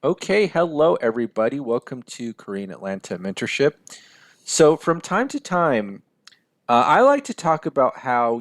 Okay, hello everybody. Welcome to Korean Atlanta Mentorship. So, from time to time, I like to talk about how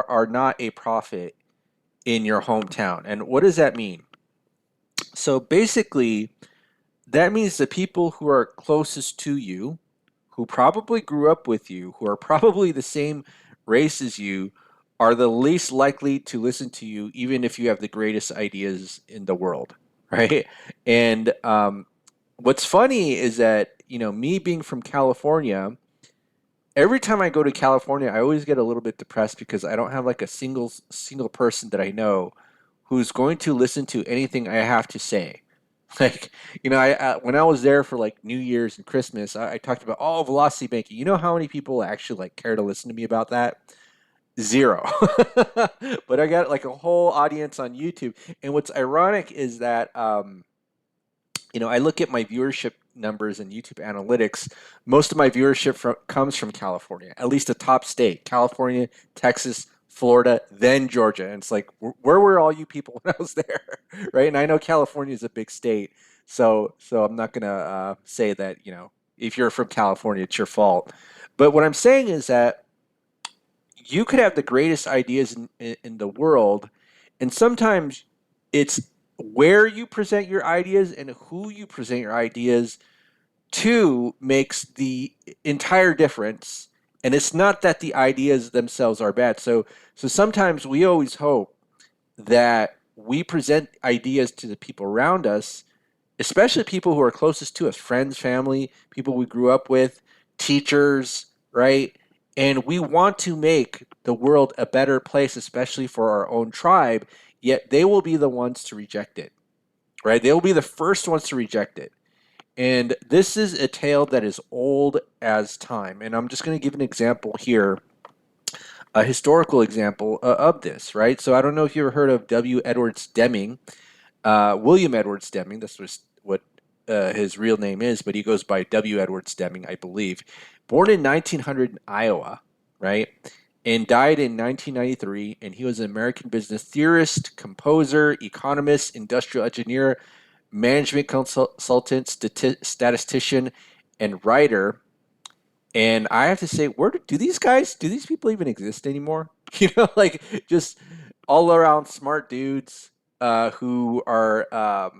are not a prophet in your hometown. And what does that mean? So, basically, that means the people who are closest to you, who probably grew up with you, who are probably the same race as you, are the least likely to listen to you, even if you have the greatest ideas in the world, right? And what's funny is that, me being from California, every time I go to California, I always get a little bit depressed because I don't have like a single person that I know who's going to listen to anything I have to say. Like, I when I was there for like New Year's and Christmas, I talked about velocity banking. You know how many people actually like care to listen to me about that? Zero. But I got like a whole audience on YouTube. And what's ironic is that I look at my viewership numbers and YouTube analytics. Most of my comes from California, at least a top state: California, Texas, Florida, then Georgia. And it's like, where were all you people when I was there, right? And I know California is a big state, so I'm not gonna say that if you're from California, it's your fault. But what I'm saying is that you could have the greatest ideas in the world, and sometimes it's where you present your ideas and who you present your ideas to makes the entire difference. And it's not that the ideas themselves are bad. So sometimes we always hope that we present ideas to the people around us, especially people who are closest to us, friends, family, people we grew up with, teachers, right? And we want to make the world a better place, especially for our own tribe, yet they will be the ones to reject it, right? They will be the first ones to reject it. And this is a tale that is old as time. And I'm just going to give an example here, a historical example of this, right? So I don't know if you ever heard of W. Edwards Deming, William Edwards Deming. That's what his real name is, but he goes by W. Edwards Deming, I believe. Born in 1900 in Iowa, right? And died in 1993. And he was an American business theorist, composer, economist, industrial engineer, management consultant, statistician, and writer. And I have to say, do these people even exist anymore? Like just all around smart dudes who are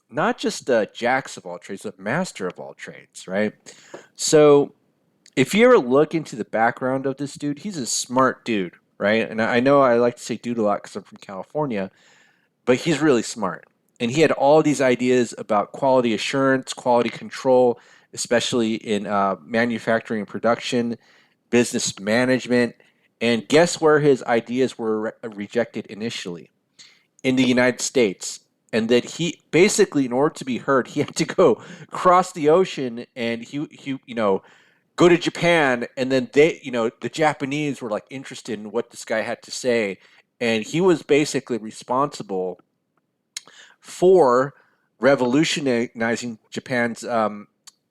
not just jacks of all trades, but master of all trades, right? So if you ever look into the background of this dude, he's a smart dude, right? And I know I like to say dude a lot because I'm from California, but he's really smart. And he had all these ideas about quality assurance, quality control, especially in manufacturing and production, business management. And guess where his ideas were rejected initially? In the United States. And that he basically, in order to be heard, he had to go cross the ocean and go to Japan. And then the Japanese were like interested in what this guy had to say. And he was basically responsible for revolutionizing Japan's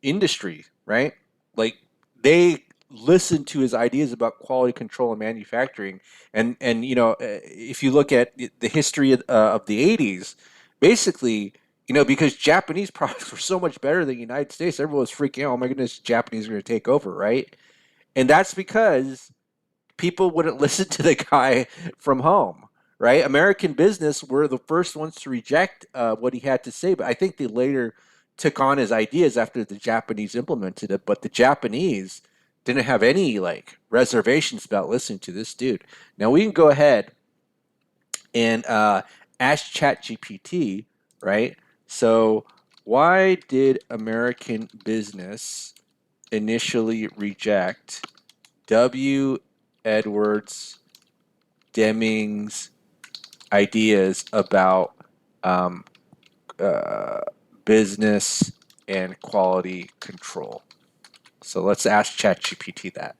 industry, right? Like they listened to his ideas about quality control and manufacturing, and if you look at the history of the '80s, basically. Because Japanese products were so much better than the United States, everyone was freaking out. Oh my goodness, Japanese are going to take over, right? And that's because people wouldn't listen to the guy from home, right? American business were the first ones to reject what he had to say, but I think they later took on his ideas after the Japanese implemented it. But the Japanese didn't have any like reservations about listening to this dude. Now we can go ahead and ask ChatGPT, right? So why did American business initially reject W. Edwards Deming's ideas about um, uh, business and quality control? So let's ask ChatGPT that.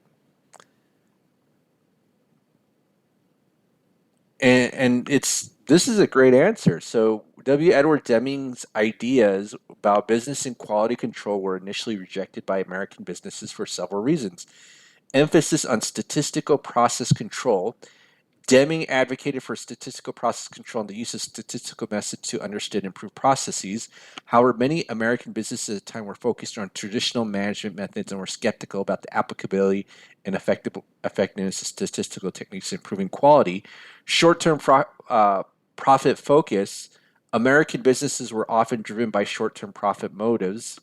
And it's this is a great answer. So W. Edward Deming's ideas about business and quality control were initially rejected by American businesses for several reasons. Emphasis on statistical process control, Deming advocated for statistical process control and the use of statistical methods to understand and improve processes. However, many American businesses at the time were focused on traditional management methods and were skeptical about the applicability and effectiveness of statistical techniques in improving quality. Short-term profit focus. American businesses were often driven by short-term profit motives.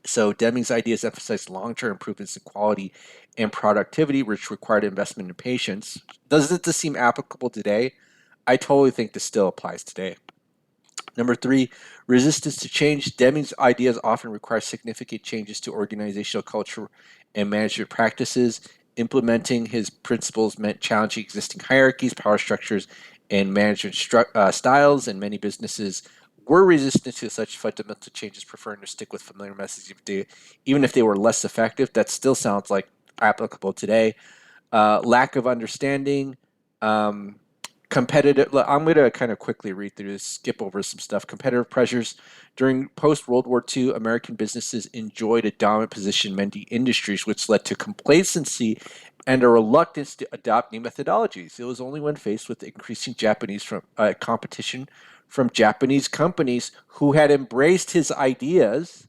So Deming's ideas emphasized long-term improvements in quality and productivity, which required investment and patience. Doesn't this seem applicable today? I totally think this still applies today. Number three, resistance to change. Deming's ideas often require significant changes to organizational culture and management practices. Implementing his principles meant challenging existing hierarchies, power structures, and management styles, and many businesses were resistant to such fundamental changes, preferring to stick with familiar methods even if they were less effective. That still sounds like applicable today. Lack of understanding, um, competitive. I'm going to kind of quickly read through this, skip over some stuff. Competitive pressures. During post World War II, American businesses enjoyed a dominant position in many industries, which led to complacency and a reluctance to adopt new methodologies. It was only when faced with increasing competition from Japanese companies who had embraced his ideas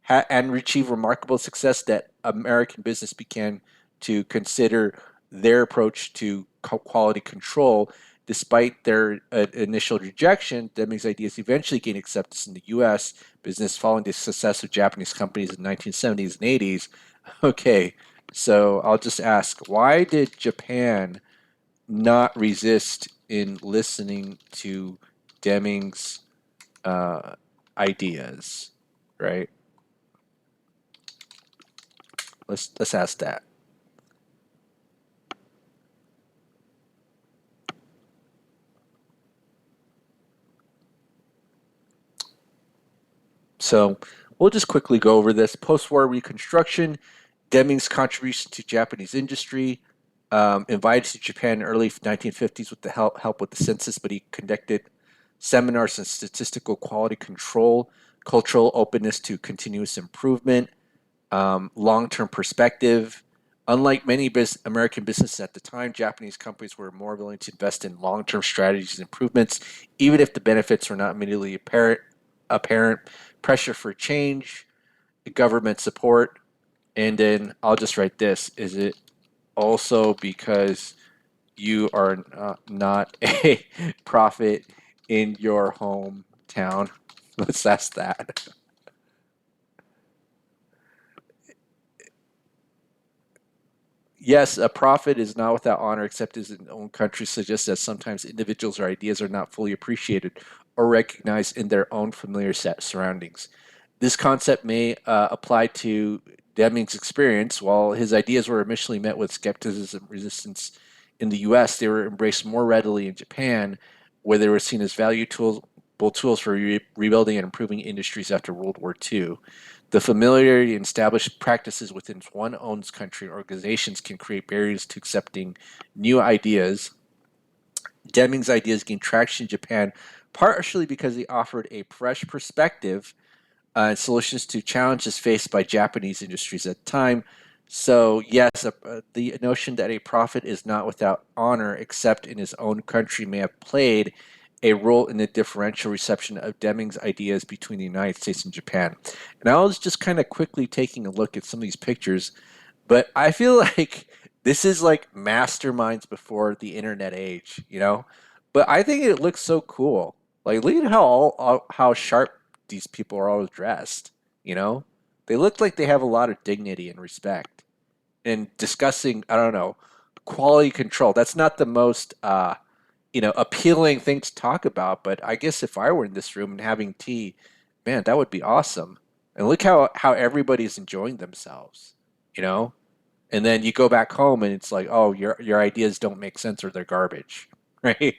and achieved remarkable success that American business began to consider their approach to quality control. Despite their initial rejection, Deming's ideas eventually gained acceptance in the U.S. business following the success of Japanese companies in the 1970s and 80s. Okay, so I'll just ask, why did Japan not resist in listening to Deming's uh, ideas? Right? Let's ask that. So we'll just quickly go over this. Post-war reconstruction, Deming's contribution to Japanese industry, invited to Japan in early 1950s with the help with the census, but he conducted seminars on statistical quality control, cultural openness to continuous improvement, long-term perspective. Unlike many American businesses at the time, Japanese companies were more willing to invest in long-term strategies and improvements, even if the benefits were not immediately apparent. Pressure for change, government support, and then I'll just write this: is it also because you are not a prophet in your hometown? Let's ask that. Yes, a prophet is not without honor except in his own country, suggests that sometimes individuals or ideas are not fully appreciated or recognized in their own familiar set surroundings. This concept may apply to Deming's experience. While his ideas were initially met with skepticism and resistance in the US, they were embraced more readily in Japan, where they were seen as valuable tools for rebuilding and improving industries after World War II. The familiarity and established practices within one's own country and organizations can create barriers to accepting new ideas. Deming's ideas gained traction in Japan partially because they offered a fresh perspective and solutions to challenges faced by Japanese industries at the time. So, yes, the notion that a prophet is not without honor except in his own country may have played a role in the differential reception of Deming's ideas between the United States and Japan. And I was just kind of quickly taking a look at some of these pictures, but I feel like this is like masterminds before the internet age, you know? But I think it looks so cool. Like, look at how sharp these people are always dressed, you know? They look like they have a lot of dignity and respect. And discussing, I don't know, quality control. That's not the most appealing thing to talk about, but I guess if I were in this room and having tea, man, that would be awesome. And look how everybody's enjoying themselves, you know? And then you go back home and it's like, oh, your ideas don't make sense or they're garbage, right?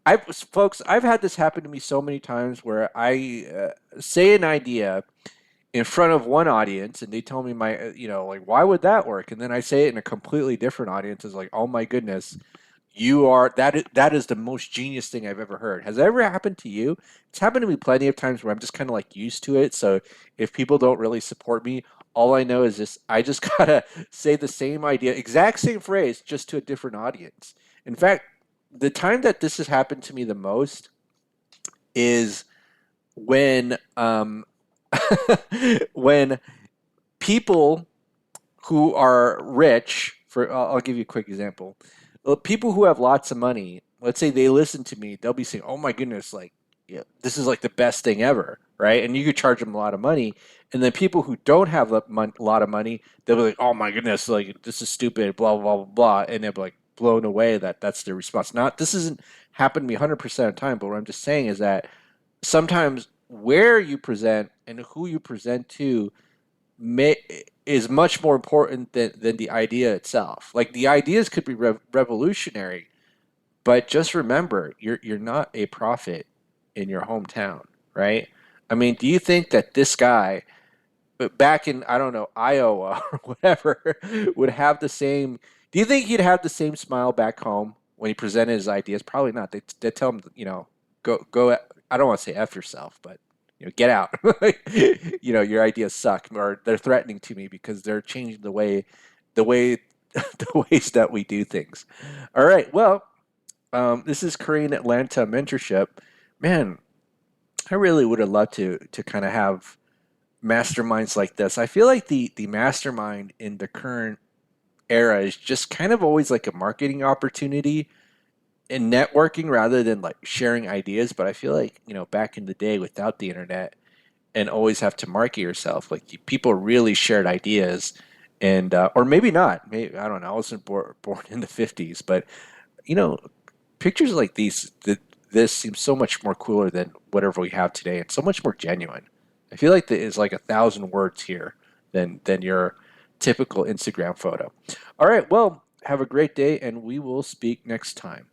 I've had this happen to me so many times where I say an idea in front of one audience and they tell me like why would that work? And then I say it in a completely different audience. It's like, oh my goodness, that is the most genius thing I've ever heard. Has that ever happened to you? It's happened to me plenty of times where I'm just kind of like used to it. So if people don't really support me, all I know is I just gotta say the same idea, exact same phrase, just to a different audience. In fact, the time that this has happened to me the most is when when people who are rich, for I'll give you a quick example. People who have lots of money, let's say they listen to me, they'll be saying, "Oh my goodness, like, yeah, this is like the best thing ever," right? And you could charge them a lot of money. And then people who don't have a lot of money, they'll be like, "Oh my goodness, like this is stupid," blah blah blah blah, and they'll be like blown away that that's their response. Not this isn't happened to me 100% of the time, but what I'm just saying is that sometimes where you present and who you present to may, is much more important than the idea itself. Like the ideas could be revolutionary, but just remember, you're not a prophet in your hometown, right? I mean, do you think that this guy back in, I don't know, Iowa or whatever would have the same? Do you think he'd have the same smile back home when he presented his ideas? Probably not. They tell him, go. I don't want to say f yourself, but get out. Your ideas suck, or they're threatening to me because they're changing the way, the ways that we do things. All right. Well, this is Korean Atlanta mentorship. Man, I really would have loved to kind of have masterminds like this. I feel like the mastermind in the current era is just kind of always like a marketing opportunity and networking rather than like sharing ideas. But I feel like, back in the day without the internet and always have to market yourself, like people really shared ideas and, or maybe not. Maybe, I don't know. I wasn't born in the 50s, but, you know, pictures like this seems so much more cooler than whatever we have today and so much more genuine. I feel like there is like 1,000 words here than your typical Instagram photo. All right, well, have a great day and we will speak next time.